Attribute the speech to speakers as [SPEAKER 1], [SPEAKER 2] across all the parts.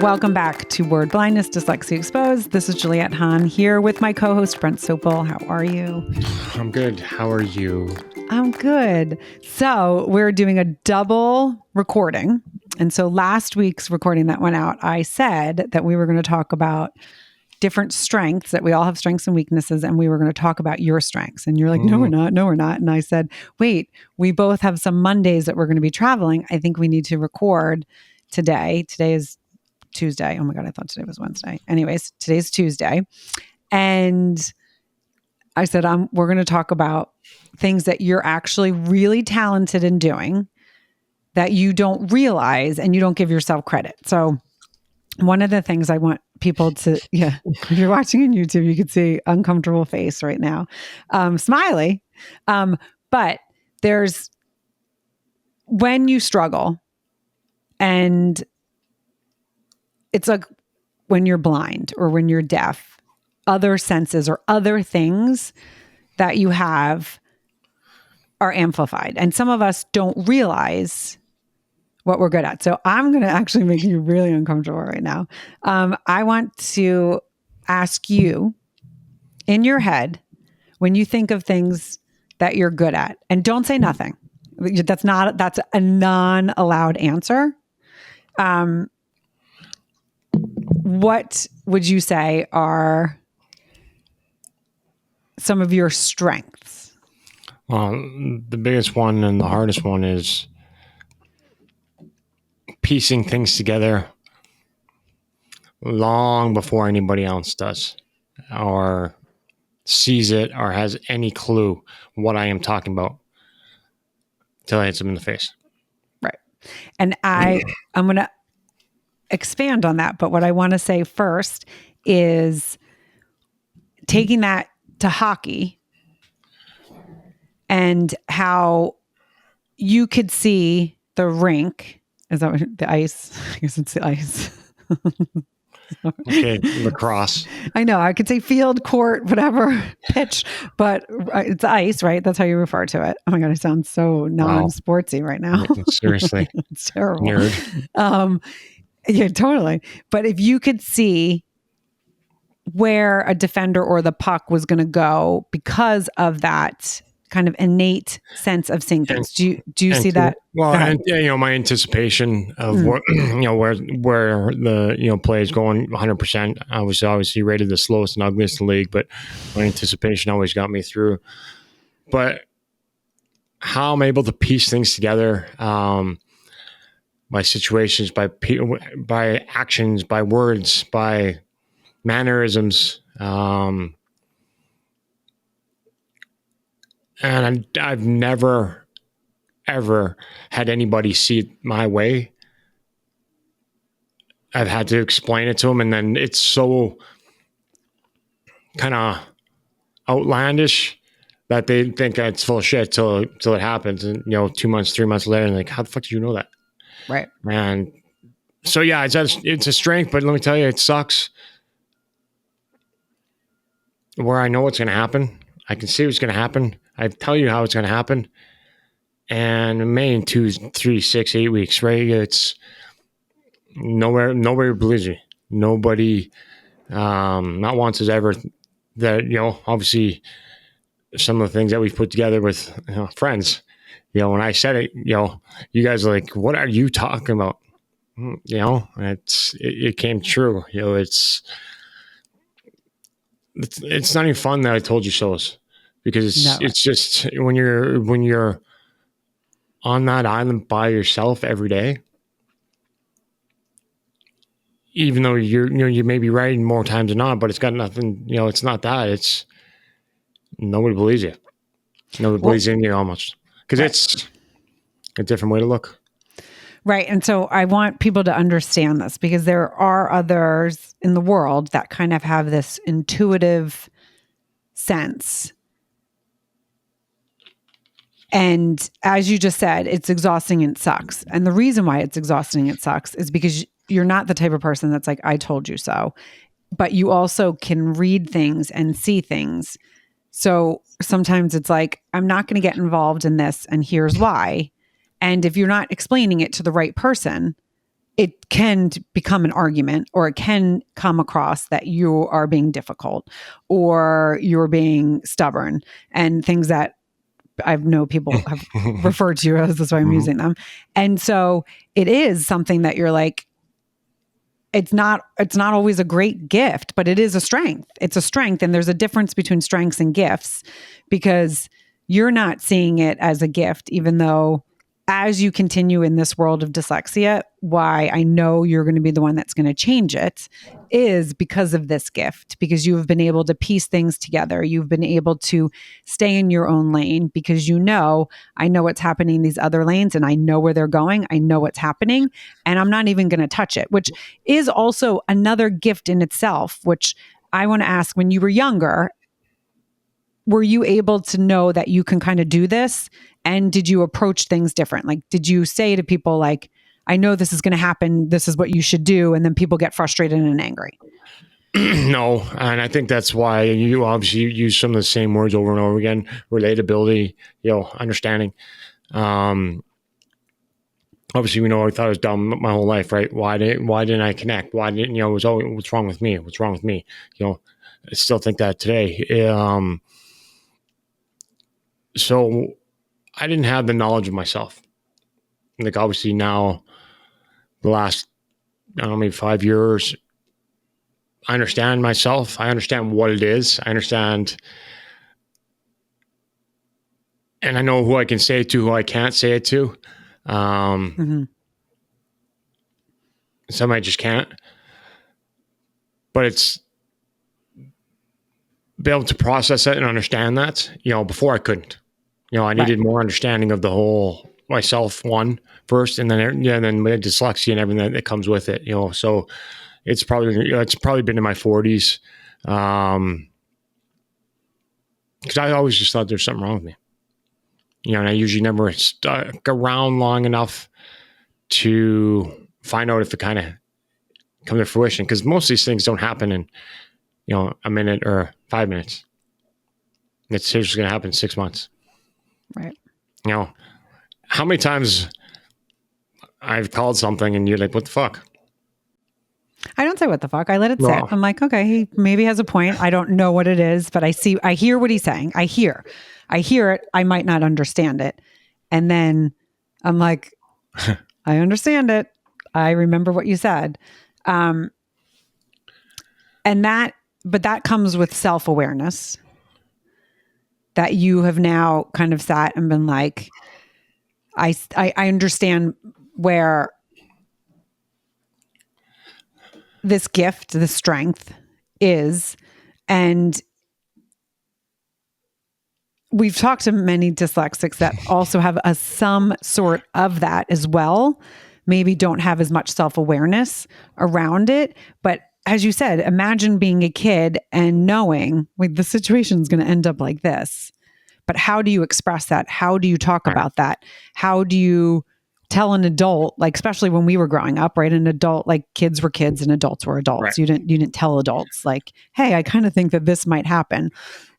[SPEAKER 1] Welcome back to Word Blindness, Dyslexia Exposed. This is Juliette Hahn here with my co-host, Brent Sopel. How are you?
[SPEAKER 2] I'm good. How are you?
[SPEAKER 1] I'm good. So we're doing a double recording. And so last week's recording that went out, I said that we were going to talk about different strengths, that we all have strengths and weaknesses, and we were going to talk about your strengths. And you're like, no, we're not. No, we're not. And I said, wait, we both have some Mondays that we're going to be traveling. I think we need to record today. Today is Tuesday. Oh my God, I thought today was Wednesday. Anyways, today's Tuesday. And I said, we're going to talk about things that you're actually really talented in doing that you don't realize and you don't give yourself credit. So one of the things I want people to, if you're watching on YouTube, you can see uncomfortable face right now. Smiley. But there's, when you struggle, and it's like when you're blind or when you're deaf, other senses or other things that you have are amplified. And some of us don't realize what we're good at. So I'm going to actually make you really uncomfortable right now. I want to ask you, in your head, when you think of things that you're good at, and don't say nothing. That's a non-allowed answer. What would you say are some of your strengths?
[SPEAKER 2] Well, the biggest one and the hardest one is piecing things together long before anybody else does or sees it or has any clue what I am talking about until I hit them in the face.
[SPEAKER 1] Right. And I'm going to expand on that. But what I want to say first is taking that to hockey and how you could see the rink. Is that what, the ice? I guess it's the ice.
[SPEAKER 2] Okay, lacrosse.
[SPEAKER 1] I know. I could say field, court, whatever, pitch, but it's ice, right? That's how you refer to it. Oh my God, I sound so non-sportsy right now.
[SPEAKER 2] Seriously.
[SPEAKER 1] It's terrible.
[SPEAKER 2] Nerd.
[SPEAKER 1] Yeah, totally. But if you could see where a defender or the puck was going to go because of that kind of innate sense of seeing things. Do you see that?
[SPEAKER 2] Well, and my anticipation of where the play is going 100%. I was obviously rated the slowest and ugliest in the league, but my anticipation always got me through. But how I'm able to piece things together, by situations, by actions, by words, by mannerisms, and I've never, ever had anybody see it my way. I've had to explain it to them, and then it's so kind of outlandish that they think it's full of shit till it happens. And 2 months, 3 months later, and like, how the fuck did you know that?
[SPEAKER 1] Right.
[SPEAKER 2] And so, yeah, it's a strength, but let me tell you, it sucks. Where I know what's going to happen, I can see what's going to happen. I tell you how it's going to happen. And it may in 2, 3, 6, 8 weeks, right? It's nobody believes me. Nobody, not once has ever that, obviously some of the things that we've put together with friends, when I said it, you guys are like, what are you talking about? It came true. It's not even fun that I told you so's, because it's just when you're on that island by yourself every day, even though you may be right more times than not, but it's got nothing, it's not that. It's nobody believes you. Nobody believes in you almost, because it's a different way to look.
[SPEAKER 1] Right. And so I want people to understand this, because there are others in the world that kind of have this intuitive sense. And as you just said, it's exhausting and it sucks. And the reason why it's exhausting and it sucks is because you're not the type of person that's like, I told you so. But you also can read things and see things. So sometimes it's like, I'm not going to get involved in this, and here's why. And if you're not explaining it to the right person, it can become an argument, or it can come across that you are being difficult or you're being stubborn, and things that I know people have referred to as, that's why I'm using them. And so it is something that you're like, it's not always a great gift, but it is a strength. It's a strength. And there's a difference between strengths and gifts, because you're not seeing it as a gift, even though as you continue in this world of dyslexia, why I know you're going to be the one that's going to change it is because of this gift, because you have been able to piece things together. You've been able to stay in your own lane because I know what's happening in these other lanes, and I know where they're going. I know what's happening, and I'm not even going to touch it, which is also another gift in itself, which I want to ask, when you were younger, were you able to know that you can kind of do this? And did you approach things different? Like, did you say to people like, I know this is going to happen, this is what you should do, and then people get frustrated and angry?
[SPEAKER 2] No. And I think that's why you obviously use some of the same words over and over again: relatability, understanding. Obviously, I thought I was dumb my whole life, right? Why didn't I connect? Why didn't, it was always, what's wrong with me? What's wrong with me? I still think that today. So I didn't have the knowledge of myself. Like, obviously now, the last, I don't know, maybe 5 years, I understand myself. I understand what it is. I understand, and I know who I can say it to, who I can't say it to. Some I just can't. But it's be able to process it and understand that. Before I couldn't. I needed more understanding of the whole myself first, and then my dyslexia and everything that comes with it. So it's probably been in my 40s, because I always just thought there's something wrong with me. And I usually never stuck around long enough to find out if it kind of come to fruition, because most of these things don't happen in a minute or 5 minutes. It's just going to happen in 6 months.
[SPEAKER 1] Right.
[SPEAKER 2] How many times I've called something and you're like, what the fuck?
[SPEAKER 1] I don't say what the fuck. I let it sit. I'm like, okay, he maybe has a point. I don't know what it is, but I hear what he's saying. I hear it. I might not understand it. And then I'm like, I understand it. I remember what you said. But that comes with self-awareness, that you have now kind of sat and been like, I understand where this gift, the strength is. And we've talked to many dyslexics that also have some sort of that as well. Maybe don't have as much self-awareness around it. But as you said, imagine being a kid and knowing, like, the situation is going to end up like this. But how do you express that? How do you talk about that? How do you tell an adult, like, especially when we were growing up, right? An adult, like, kids were kids and adults were adults. Right. You didn't tell adults like, hey, I kind of think that this might happen.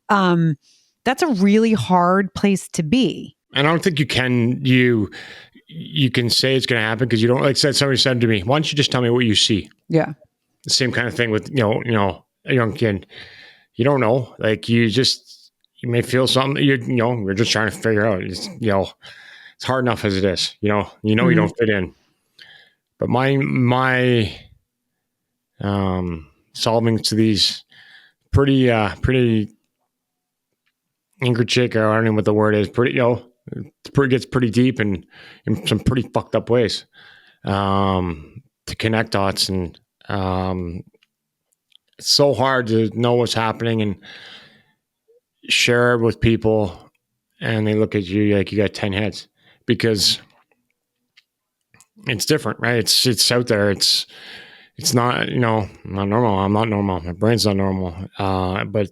[SPEAKER 1] That's a really hard place to be. And
[SPEAKER 2] I don't think you can say it's going to happen, because you don't, like somebody said to me, why don't you just tell me what you see?
[SPEAKER 1] Yeah.
[SPEAKER 2] The same kind of thing with, a young kid. You don't know, like, you may feel something, you're just trying to figure out. It's hard enough as it is, you don't fit in. But my solving to these pretty angry chick, or I don't know what the word is, gets pretty deep and in some pretty fucked up ways, to connect dots. And it's so hard to know what's happening and share it with people, and they look at you like you got 10 heads, because it's different, right? It's out there. It's not, not normal. I'm not normal. My brain's not normal. But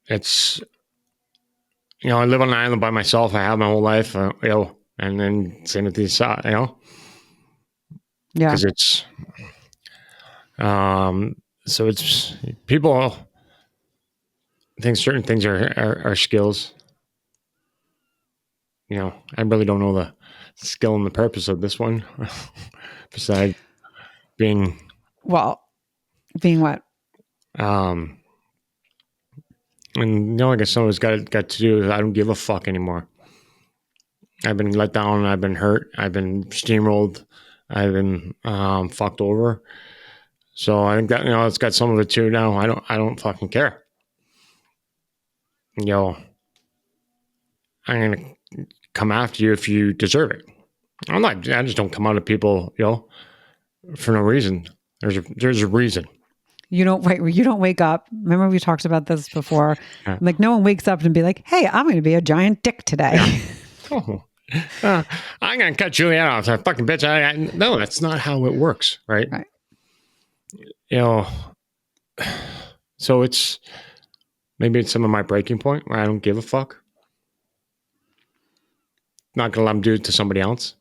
[SPEAKER 2] it's, I live on an island by myself. I have my whole life, and then same with these, yeah. Because it's, so it's, people think certain things are skills. I really don't know skill and the purpose of this one, besides being
[SPEAKER 1] Well, being what?
[SPEAKER 2] and I guess some of it's got to do with I don't give a fuck anymore. I've been let down. I've been hurt. I've been steamrolled. I've been fucked over. So I think that it's got some of it too. Now I don't fucking care. I'm gonna come after you if you deserve it. I just don't come out of people, for no reason. There's a reason.
[SPEAKER 1] You don't wake up. Remember we talked about this before.
[SPEAKER 2] Yeah.
[SPEAKER 1] Like no one wakes up and be like, "Hey, I'm going to be a giant dick today."
[SPEAKER 2] Yeah. I'm gonna cut Julianne off. That fucking bitch. No, that's not how it works, right?
[SPEAKER 1] Right.
[SPEAKER 2] So maybe it's some of my breaking point where I don't give a fuck. Not gonna let them do it to somebody else.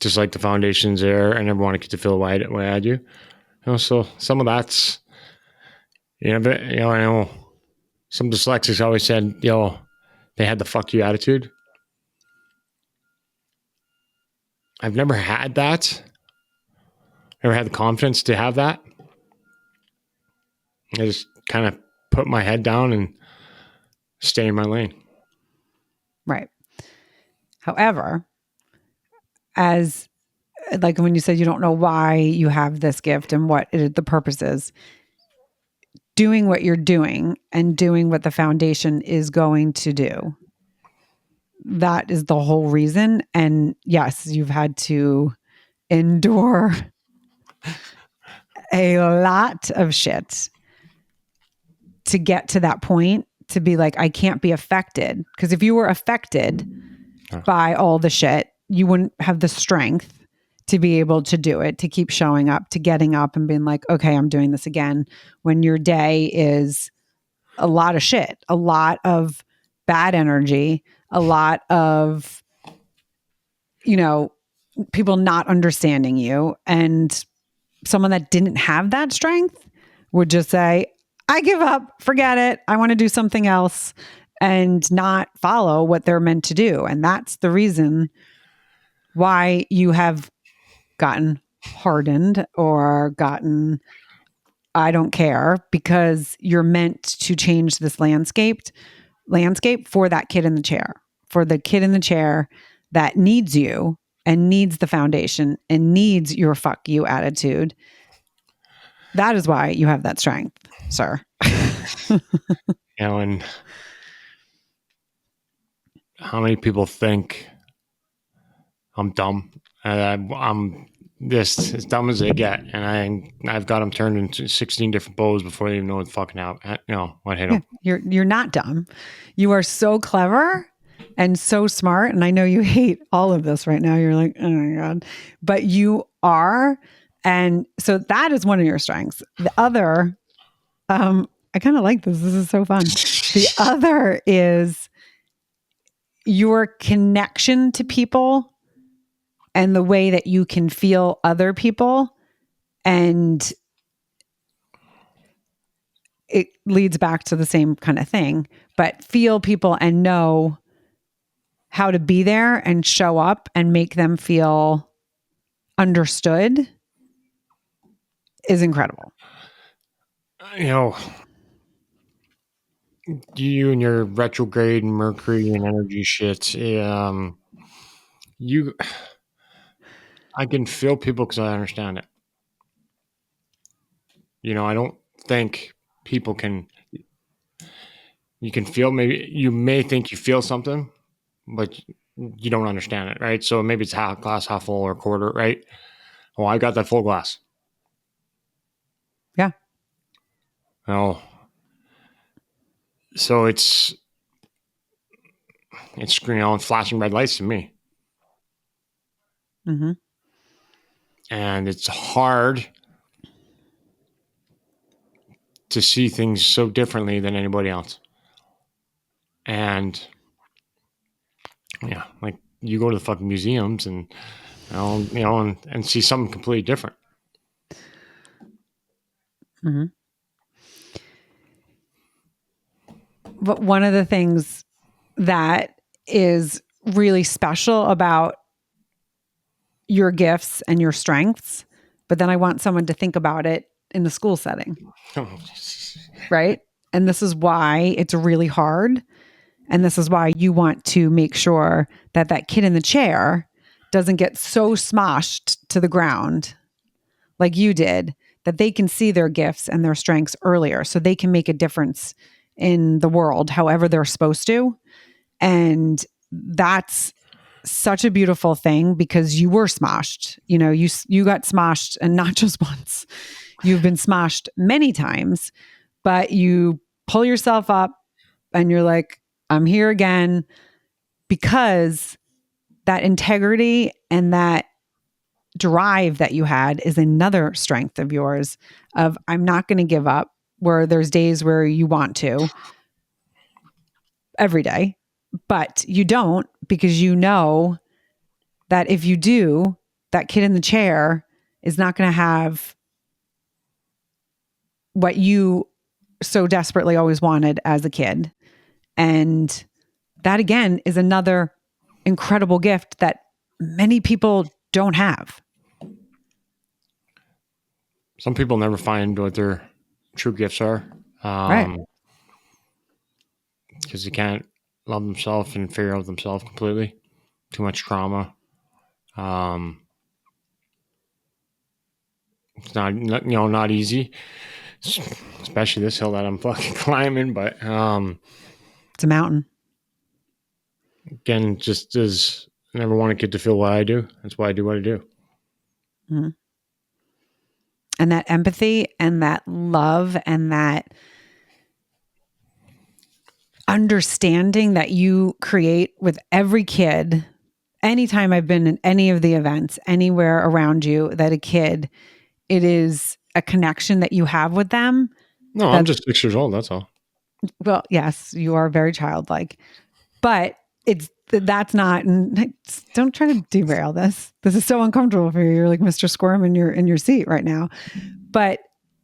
[SPEAKER 2] Just like the foundation's there, I never want to get to feel the way I do. So some of that's, but I know some dyslexics always said, they had the fuck you attitude. I've never had that. Never had the confidence to have that. I just kind of put my head down and stay in my lane.
[SPEAKER 1] Right. However, as like when you said you don't know why you have this gift and what the purpose is, doing what you're doing and doing what the foundation is going to do. That is the whole reason. And yes, you've had to endure a lot of shit to get to that point, to be like, I can't be affected. Because if you were affected by all the shit, you wouldn't have the strength to be able to do it, to keep showing up, to getting up and being like, okay, I'm doing this again. When your day is a lot of shit, a lot of bad energy, a lot of, people not understanding you. And someone that didn't have that strength would just say, I give up, forget it. I want to do something else, and not follow what they're meant to do. And that's the reason why you have gotten hardened or gotten, I don't care, because you're meant to change this landscape for that kid in the chair, for the kid in the chair that needs you and needs the foundation and needs your fuck you attitude. That is why you have that strength, sir.
[SPEAKER 2] And how many people think I'm dumb? I'm just as dumb as they get, and I've got them turned into 16 different bows before they even know what fucking out. What hit them?
[SPEAKER 1] You're not dumb. You are so clever and so smart. And I know you hate all of this right now. You're like, oh my God, but you are. And so that is one of your strengths. The other, I kind of like this. This is so fun. The other is your connection to people and the way that you can feel other people. And it leads back to the same kind of thing, but feel people and know how to be there and show up and make them feel understood is incredible.
[SPEAKER 2] You and your retrograde and Mercury and energy shit. I can feel people because I understand it. I don't think people can. You can feel, maybe you may think you feel something, but you don't understand it, right? So maybe it's half glass, half full, or quarter, right? Well, I got that full glass.
[SPEAKER 1] Yeah.
[SPEAKER 2] So it's flashing red lights to me.
[SPEAKER 1] Mm-hmm.
[SPEAKER 2] And it's hard to see things so differently than anybody else. And like you go to the fucking museums and and see something completely different.
[SPEAKER 1] Mm-hmm. But one of the things that is really special about your gifts and your strengths, but then I want someone to think about it in the school setting, right? And this is why it's really hard. And this is why you want to make sure that that kid in the chair doesn't get so smoshed to the ground like you did, that they can see their gifts and their strengths earlier so they can make a difference in the world however they're supposed to. And that's such a beautiful thing because you were smoshed. You know, you got smoshed, and not just once. You've been smoshed many times, but you pull yourself up and you're like, I'm here again, because that integrity and that drive that you had is another strength of yours, of I'm not going to give up, where there's days where you want to every day, but you don't, because you know that if you do, that kid in the chair is not going to have what you so desperately always wanted as a kid. And that again is another incredible gift that many people don't have.
[SPEAKER 2] Some people never find what their true gifts are.
[SPEAKER 1] Right.
[SPEAKER 2] Because they can't love themselves and figure out themselves completely. Too much trauma. It's not easy, especially this hill that I'm fucking climbing. But
[SPEAKER 1] It's a mountain.
[SPEAKER 2] again, just as I never want a kid to feel what I do. That's why I do what I do.
[SPEAKER 1] Mm-hmm. And that empathy and that love and that understanding that you create with every kid. Anytime I've been in any of the events, anywhere around you, that a kid, it is a connection that you have with them.
[SPEAKER 2] No, I'm just 6 years old. That's all.
[SPEAKER 1] Well, yes, you are very childlike, but that's not. Don't try to derail this. This is so uncomfortable for you. You're like Mr. Squirm in your seat right now. But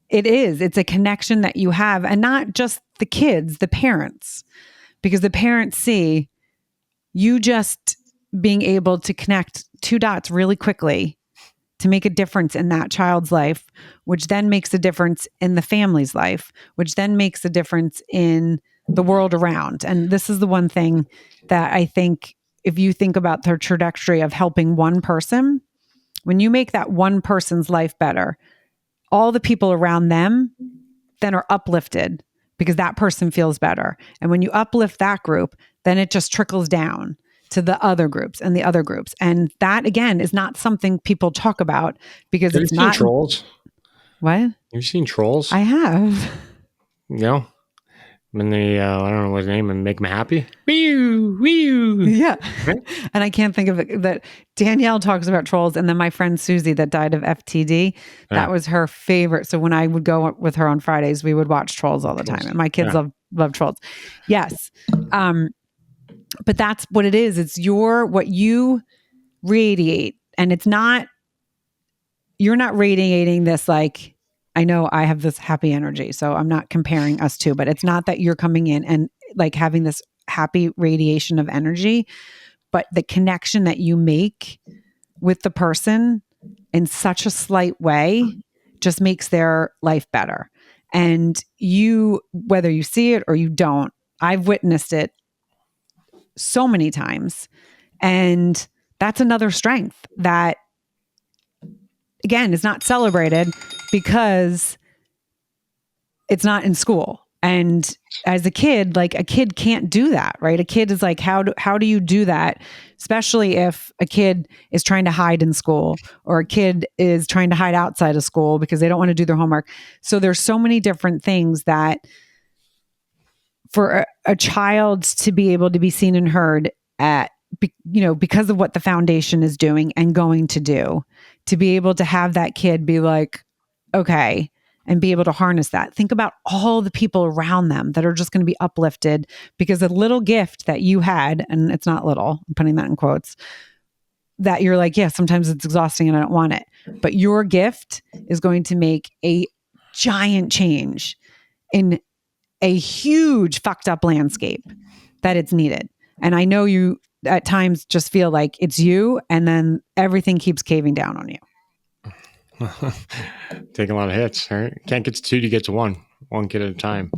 [SPEAKER 1] it's a connection that you have, and not just the kids, the parents, because the parents see you just being able to connect two dots really quickly to make a difference in that child's life, which then makes a difference in the family's life, which then makes a difference in the world around. And this is the one thing that I think, if you think about the trajectory of helping one person, when you make that one person's life better, all the people around them then are uplifted because that person feels better. And when you uplift that group, then it just trickles down to the other groups and the other groups. And that, again, is not something people talk about because
[SPEAKER 2] Have
[SPEAKER 1] it's
[SPEAKER 2] you seen
[SPEAKER 1] not.
[SPEAKER 2] Trolls?
[SPEAKER 1] What?
[SPEAKER 2] Have you seen Trolls?
[SPEAKER 1] I have.
[SPEAKER 2] No. When they, I don't know what his name, and make them happy. Wee-oo.
[SPEAKER 1] Yeah.
[SPEAKER 2] Right?
[SPEAKER 1] And I can't think of it. That Danielle talks about Trolls. And then my friend Susie that died of FTD, that was her favorite. So when I would go with her on Fridays, we would watch Trolls all the time. And my kids love Trolls. Yes. But that's what it is. It's what you radiate. And it's not, you're not radiating this like, I know I have this happy energy, so I'm not comparing us two, but it's not that you're coming in and like having this happy radiation of energy, but the connection that you make with the person in such a slight way just makes their life better. And you, whether you see it or you don't, I've witnessed it so many times. And that's another strength that, again, is not celebrated because it's not in school. And as a kid, like a kid can't do that, right? A kid is like, how do you do that? Especially if a kid is trying to hide in school, or a kid is trying to hide outside of school because they don't want to do their homework. So there's so many different things that for a child to be able to be seen and heard because of what the foundation is doing and going to do, to be able to have that kid be like, okay, and be able to harness that. Think about all the people around them that are just going to be uplifted because a little gift that you had, and it's not little, I'm putting that in quotes, that you're like, yeah, sometimes it's exhausting and I don't want it. But your gift is going to make a giant change in a huge fucked up landscape that it's needed. And I know you at times just feel like it's you, and then everything keeps caving down on you.
[SPEAKER 2] Taking a lot of hits, right? Can't get to 2, you get to 1 kid at a time.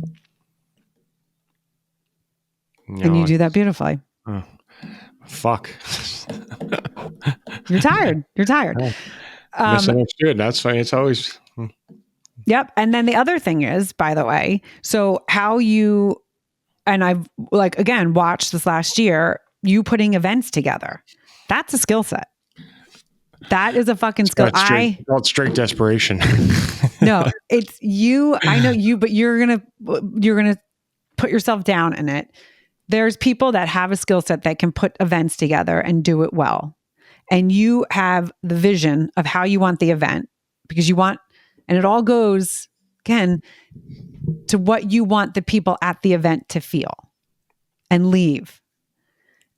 [SPEAKER 1] And you do that beautifully.
[SPEAKER 2] Fuck.
[SPEAKER 1] You're tired. You're tired.
[SPEAKER 2] Misunderstood. That's fine. It's always.
[SPEAKER 1] Yep. And then the other thing is, by the way, so how you, and I've like, again, watched this last year, you putting events together. That's a skill set. That is a fucking skill.
[SPEAKER 2] It's straight desperation.
[SPEAKER 1] No, it's you. I know you, but you're going to put yourself down in it. There's people that have a skill set that can put events together and do it well. And you have the vision of how you want the event, because you want, and it all goes again to what you want the people at the event to feel and leave.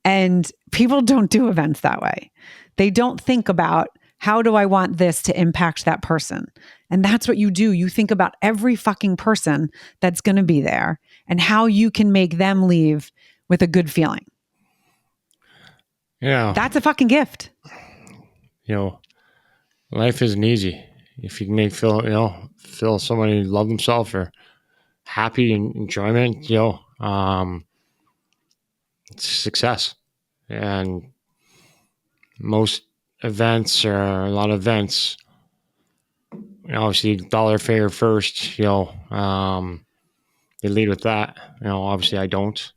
[SPEAKER 1] And people don't do events that way. They don't think about, how do I want this to impact that person? And that's what you do. You think about every fucking person that's going to be there and how you can make them leave with a good feeling.
[SPEAKER 2] Yeah.
[SPEAKER 1] That's a fucking gift.
[SPEAKER 2] Life isn't easy. If you can make feel somebody love themselves or happy and enjoyment, it's success. And most events, or a lot of events, obviously dollar figure first, they lead with that. Obviously I don't.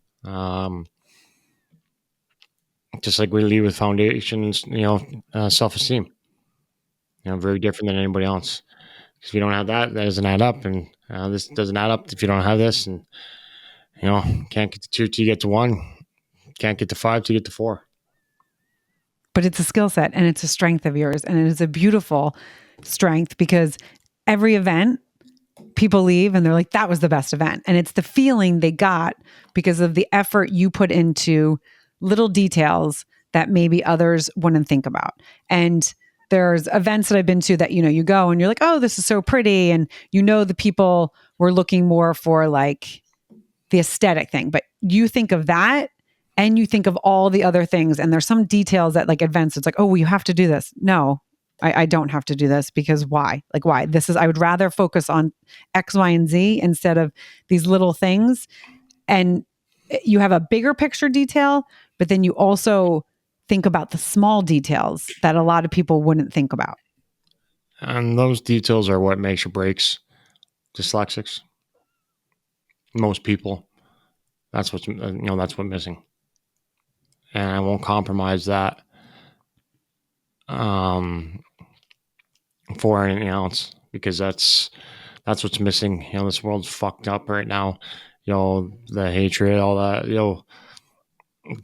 [SPEAKER 2] Just like we lead with foundations, self-esteem, very different than anybody else. Because if you don't have that, that doesn't add up. And this doesn't add up if you don't have this. And, can't get to 2 till you get to 1. Can't get to 5 till you get to 4.
[SPEAKER 1] But it's a skill set and it's a strength of yours. And it is a beautiful strength, because every event, people leave and they're like, that was the best event. And it's the feeling they got because of the effort you put into little details that maybe others wouldn't think about. And there's events that I've been to that, you go and you're like, oh, this is so pretty. And the people were looking more for like the aesthetic thing, but you think of that and you think of all the other things. And there's some details that like events, it's like, oh, well, you have to do this. No, I don't have to do this, because why? Like, why? I would rather focus on X, Y, and Z instead of these little things. And you have a bigger picture detail, but then you also think about the small details that a lot of people wouldn't think about.
[SPEAKER 2] And those details are what makes or breaks dyslexics. Most people, that's what's missing. And I won't compromise that for anything else, because that's what's missing. This world's fucked up right now. The hatred, all that.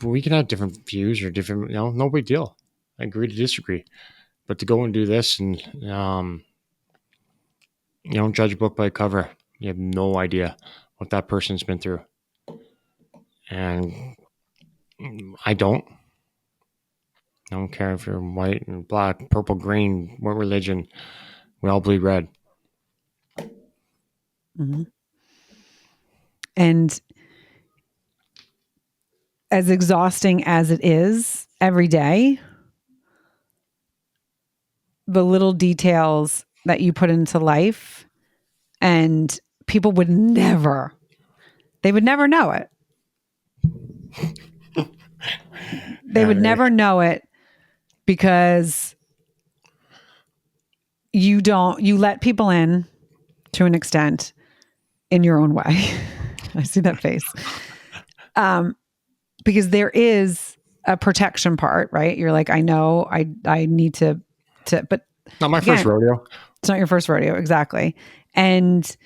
[SPEAKER 2] But we can have different views or different. No big deal. I agree to disagree. But to go and do this and judge a book by cover, you have no idea what that person's been through. And I don't care if you're white and black, purple, green, what religion. We all bleed red.
[SPEAKER 1] Mm-hmm. And as exhausting as it is every day, the little details that you put into life, and people would never know it. They would never know it, because you let people in to an extent in your own way. I see that face. Because there is a protection part, right? You're like, I know I need to, but
[SPEAKER 2] not my first rodeo.
[SPEAKER 1] It's not your first rodeo. Exactly. And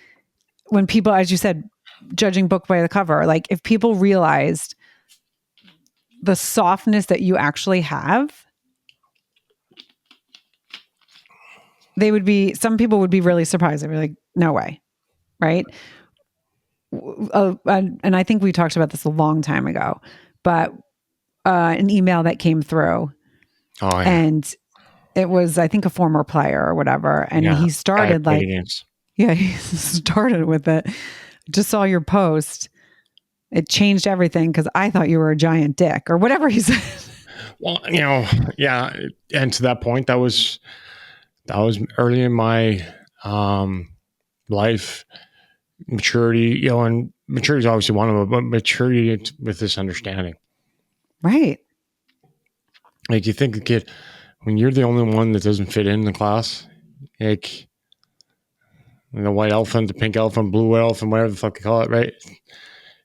[SPEAKER 1] when people, as you said, judging book by the cover, like if people realized the softness that you actually have, some people would be really surprised. They'd be like, no way. Right. And I think we talked about this a long time ago, but an email that came through.
[SPEAKER 2] Oh, yeah.
[SPEAKER 1] And it was, I think, a former player or whatever. And he started he started with it. Just saw your post. It changed everything because I thought you were a giant dick or whatever he said.
[SPEAKER 2] Well, yeah. And to that point, that was early in my life. Maturity, and maturity is obviously one of them, but maturity with this understanding.
[SPEAKER 1] Right.
[SPEAKER 2] Like, you think a kid, when you're the only one that doesn't fit in the class, like the white elephant, the pink elephant, blue elephant, whatever the fuck you call it, right? It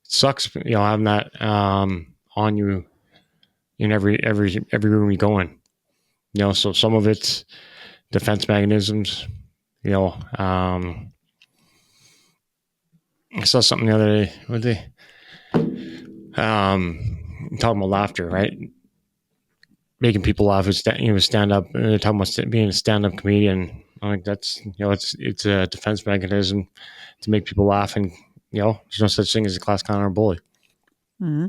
[SPEAKER 2] sucks, having that on you in every room you go in. So some of it's defense mechanisms. I saw something the other day. What they talking about laughter, right? Making people laugh is stand up. Talking about being a stand up comedian. I think that's it's a defense mechanism to make people laugh, and there's no such thing as a class clown or a bully.
[SPEAKER 1] Mm-hmm.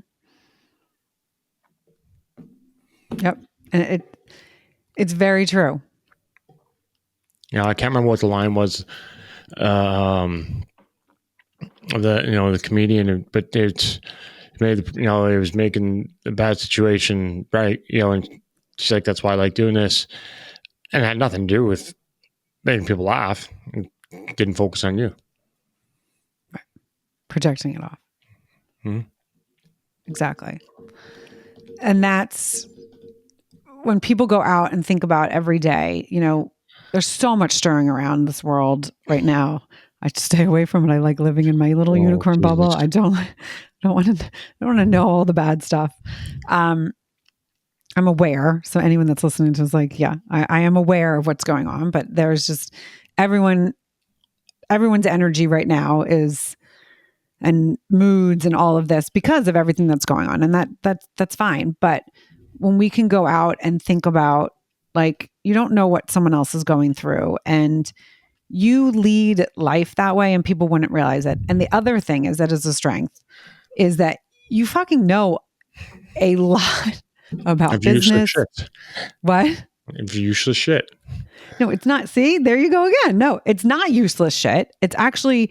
[SPEAKER 1] Yep, and it's very true.
[SPEAKER 2] I can't remember what the line was. The comedian, but it was making a bad situation right. And she's like, that's why I like doing this, and it had nothing to do with making people laugh. It didn't focus on you.
[SPEAKER 1] Projecting it off.
[SPEAKER 2] Mm-hmm.
[SPEAKER 1] Exactly. And that's when people go out and think about every day, there's so much stirring around this world right now. I stay away from it. I like living in my little unicorn bubble. I don't want to know all the bad stuff. I'm aware. So anyone that's listening to is like, yeah, I am aware of what's going on, but there's just everyone's energy right now is, and moods and all of this because of everything that's going on. And that's fine. But when we can go out and think about, like, you don't know what someone else is going through, and you lead life that way and people wouldn't realize it. And the other thing is that is a strength, is that you fucking know a lot about business. What?
[SPEAKER 2] It's useless shit.
[SPEAKER 1] No, it's not. See, there you go again. No, it's not useless shit. It's actually,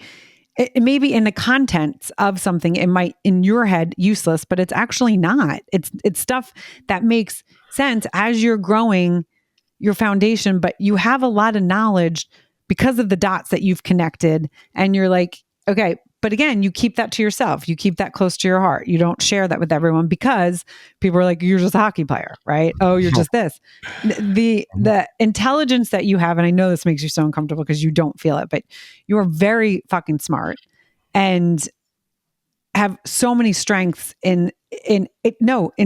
[SPEAKER 1] it may be in the contents of something, it might in your head useless, but it's actually not. It's stuff that makes sense as you're growing your foundation, but you have a lot of knowledge because of the dots that you've connected, and you're like, okay, but again, you keep that to yourself. You keep that close to your heart. You don't share that with everyone because people are like, you're just a hockey player, right? Oh, you're just this. The intelligence that you have, and I know this makes you so uncomfortable because you don't feel it, but you're very fucking smart and have so many strengths in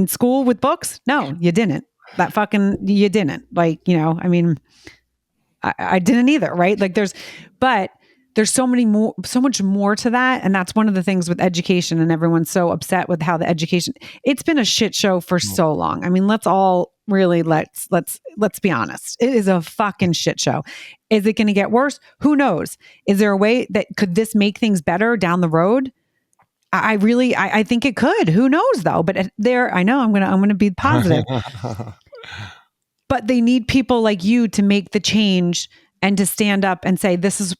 [SPEAKER 1] school with books. No, you didn't. You didn't. Like, I mean, I didn't either, right? Like there's so much more to that. And that's one of the things with education, and everyone's so upset with how the education, it's been a shit show for so long. I mean, let's be honest. It is a fucking shit show. Is it going to get worse? Who knows? Is there a way that could this make things better down the road? I think it could. Who knows though? But I know I'm going to be positive. But they need people like you to make the change and to stand up and say, this is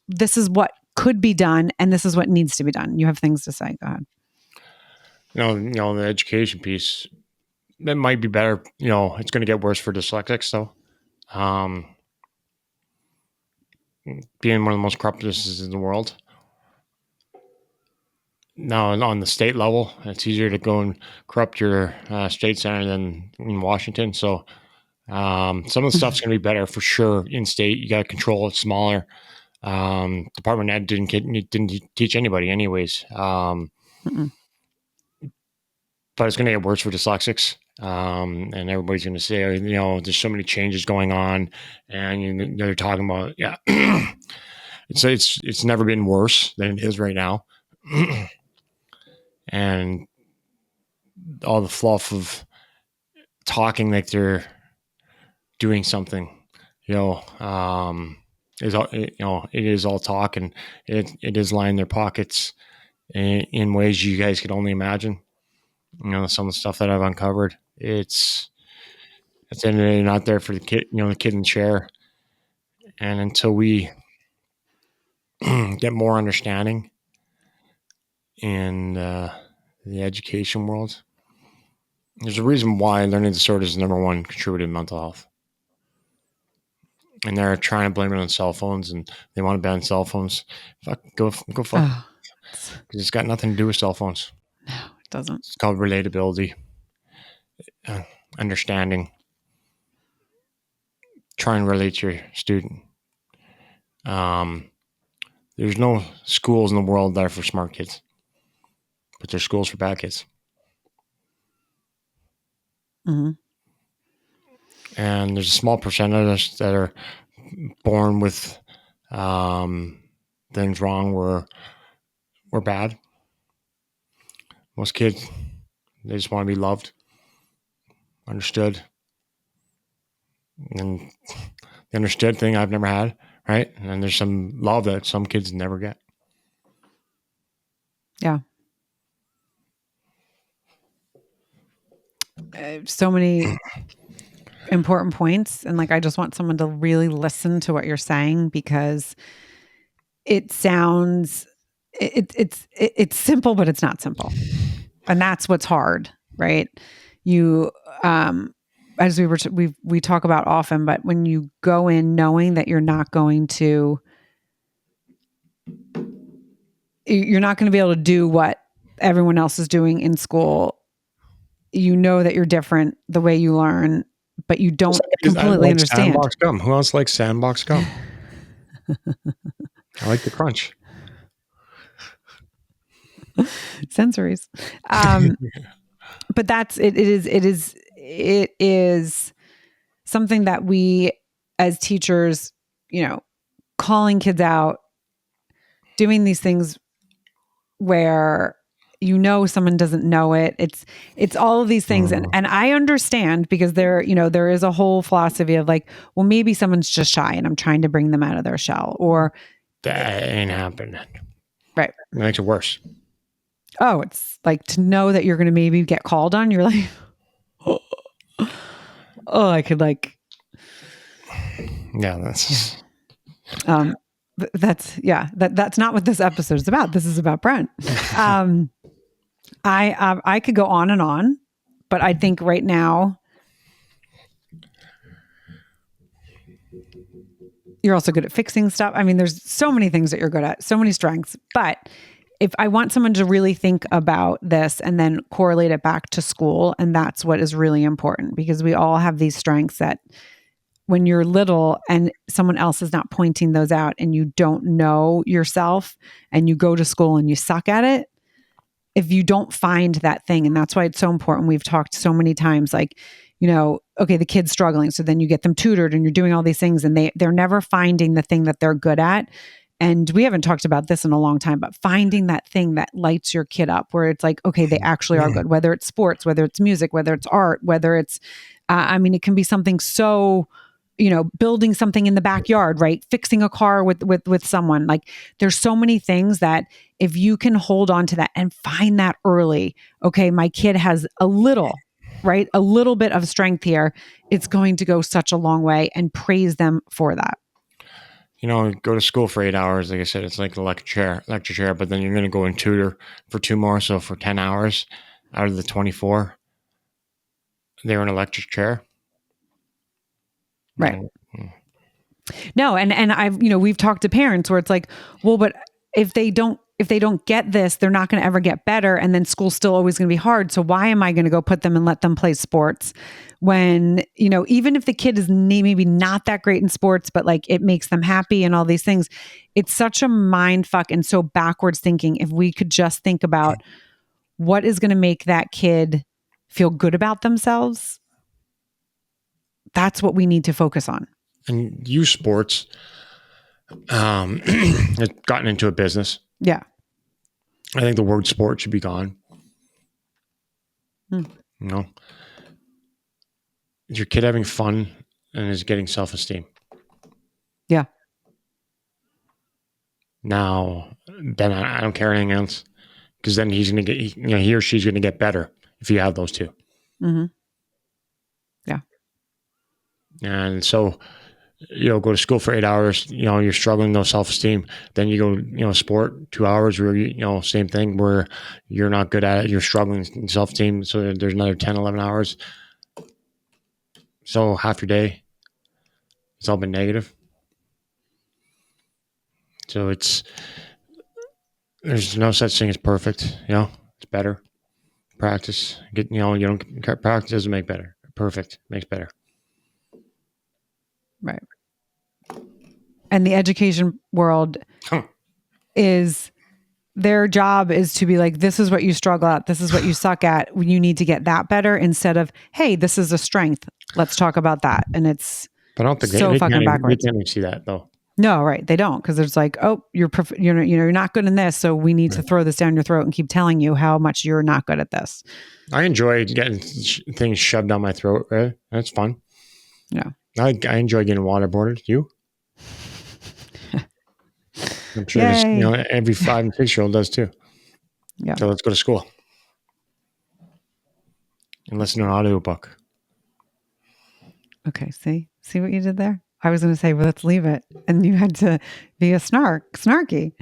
[SPEAKER 1] what could be done, and this is what needs to be done. You have things to say. Go ahead.
[SPEAKER 2] The education piece, it might be better. It's going to get worse for dyslexics though. Being one of the most corrupt businesses in the world. Now, on the state level, it's easier to go and corrupt your state center than in Washington. So some of the stuff's going to be better for sure in state. You got to control it smaller. Department of Ed didn't teach anybody anyways. But it's going to get worse for dyslexics. And everybody's going to say, there's so many changes going on, and they're talking about, yeah, it's never been worse than it is right now. And all the fluff of talking like they're doing something, is it is all talk, and it is lining their pockets in ways you guys could only imagine. Some of the stuff that I've uncovered, it's at the end of the day, not there for the kid, the kid in the chair. And until we get more understanding and the education world. There's a reason why learning disorders is the number one contributor to mental health. And they're trying to blame it on cell phones, and they want to ban cell phones. Go fuck.
[SPEAKER 1] Oh,
[SPEAKER 2] Because it's got nothing to do with cell phones.
[SPEAKER 1] no, it doesn't.
[SPEAKER 2] It's called relatability, understanding, try and relate to your student. There's no schools in the world that are for smart kids, but there's schools for bad kids.
[SPEAKER 1] Mm-hmm.
[SPEAKER 2] And there's a small percentage that are born with things wrong or bad. Most kids, they just want to be loved, understood. And the understood thing I've never had, right? And there's some love that some kids never get.
[SPEAKER 1] Yeah. So many important points. And like, I just want someone to really listen to what you're saying, because it sounds, it's simple, but it's not simple. And that's what's hard, right? You, as we talk about often, but when you go in knowing that you're not going to be able to do what everyone else is doing in school, you know that you're different the way you learn, but you don't completely understand.
[SPEAKER 2] Sandbox gum. Who else likes sandbox gum? I like the crunch.
[SPEAKER 1] Sensories. But that's it. It is something that we as teachers, calling kids out, doing these things where someone doesn't know it. It's all of these things. And I understand, because there is a whole philosophy of like, well, maybe someone's just shy and I'm trying to bring them out of their shell, or
[SPEAKER 2] that ain't happening.
[SPEAKER 1] Right.
[SPEAKER 2] It makes it worse.
[SPEAKER 1] Oh, it's like to know that you're going to maybe get called on. You're like, oh, I could like,
[SPEAKER 2] yeah, that's,
[SPEAKER 1] that's not what this episode is about. This is about Brent. I could go on and on, but I think right now you're also good at fixing stuff. I mean, there's so many things that you're good at, so many strengths, but if I want someone to really think about this and then correlate it back to school, and that's what is really important, because we all have these strengths that when you're little and someone else is not pointing those out and you don't know yourself and you go to school and you suck at it, if you don't find that thing, and that's why it's so important. We've talked so many times, like, okay, the kid's struggling. So then you get them tutored and you're doing all these things and they're never finding the thing that they're good at. And we haven't talked about this in a long time, but finding that thing that lights your kid up, where it's like, okay, they actually are good, whether it's sports, whether it's music, whether it's art, whether it's, it can be something so, building something in the backyard, right? Fixing a car with someone. Like, there's so many things that if you can hold on to that and find that early, okay, my kid has a little bit of strength here, it's going to go such a long way, and praise them for that.
[SPEAKER 2] Go to school for 8 hours. Like I said, it's like a lecture chair, but then you're going to go and tutor for 2 more. So for 10 hours out of the 24, they're in a lecture chair.
[SPEAKER 1] Right. No. And I've, we've talked to parents where it's like, well, but if they don't get this, they're not going to ever get better. And then school's still always going to be hard. So why am I going to go put them and let them play sports when, even if the kid is maybe not that great in sports, but like it makes them happy and all these things, it's such a mind fuck and so backwards thinking. If we could just think about what is going to make that kid feel good about themselves, that's what we need to focus on.
[SPEAKER 2] And youth sports has gotten into a business.
[SPEAKER 1] Yeah.
[SPEAKER 2] I think the word sport should be gone. Is your kid having fun and is getting self-esteem?
[SPEAKER 1] Yeah.
[SPEAKER 2] Now, then I don't care anything else, because then he's going to get, he or she's going to get better if you have those two.
[SPEAKER 1] Mm-hmm. Yeah.
[SPEAKER 2] And so go to school for 8 hours, you're struggling, no self-esteem. Then you go, sport 2 hours where, same thing where you're not good at it. You're struggling in self-esteem. So there's another 10, 11 hours. So half your day, it's all been negative. So there's no such thing as perfect. It's better. Practice. Practice doesn't make better. Perfect makes better.
[SPEAKER 1] Right. And the education world is, their job is to be like, this is what you struggle at. This is what you suck at. You need to get that better, instead of, hey, this is a strength. Let's talk about that. And it's
[SPEAKER 2] But I don't think
[SPEAKER 1] so fucking backwards.
[SPEAKER 2] They can't even see that though.
[SPEAKER 1] No, right. They don't. Cause it's like, oh, you're not good in this. So we need to throw this down your throat and keep telling you how much you're not good at this.
[SPEAKER 2] I enjoy getting things shoved down my throat. Right? That's fun.
[SPEAKER 1] Yeah.
[SPEAKER 2] I enjoy getting waterboarded. You? I'm sure every 5 and 6-year-old does too.
[SPEAKER 1] Yeah.
[SPEAKER 2] So let's go to school and listen to an audiobook.
[SPEAKER 1] Okay. See what you did there? I was going to say, well, let's leave it. And you had to be a snarky.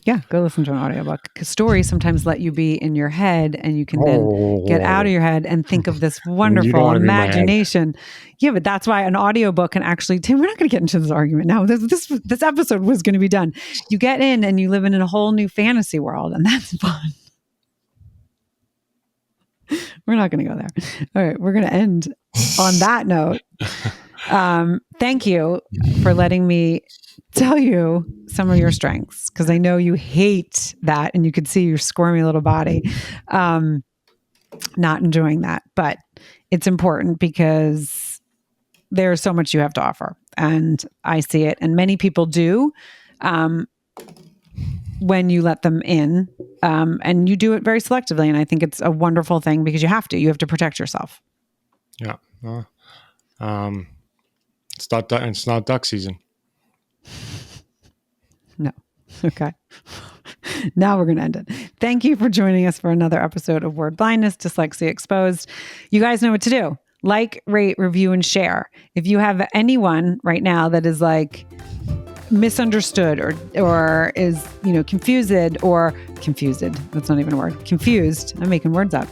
[SPEAKER 1] Yeah, go listen to an audiobook, because stories sometimes let you be in your head, and you can then get out of your head and think of this wonderful imagination. Yeah, but that's why an audiobook can actually, Tim, we're not going to get into this argument now. This episode was going to be done. You get in and you live in a whole new fantasy world, and that's fun. We're not going to go there. All right, we're going to end on that note. Thank you for letting me tell you some of your strengths, because I know you hate that, and you could see your squirmy little body not enjoying that, but it's important because there's so much you have to offer, and I see it, and many people do when you let them in, and you do it very selectively, and I think it's a wonderful thing, because you have to protect yourself.
[SPEAKER 2] Yeah. It's not duck season.
[SPEAKER 1] No. Okay. Now we're going to end it. Thank you for joining us for another episode of Word Blindness, Dyslexia Exposed. You guys know what to do. Like, rate, review, and share. If you have anyone right now that is like misunderstood or is, confused, that's not even a word, confused, I'm making words up,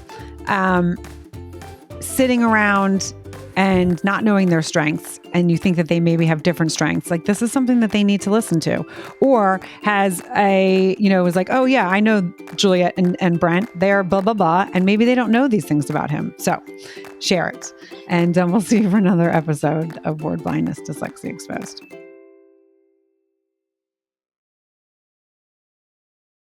[SPEAKER 1] sitting around and not knowing their strengths, and you think that they maybe have different strengths, like this is something that they need to listen to, or was like, oh yeah, I know Juliet and Brent, they're blah, blah, blah, and maybe they don't know these things about him. So share it. And we'll see you for another episode of Word Blindness, Dyslexia Exposed.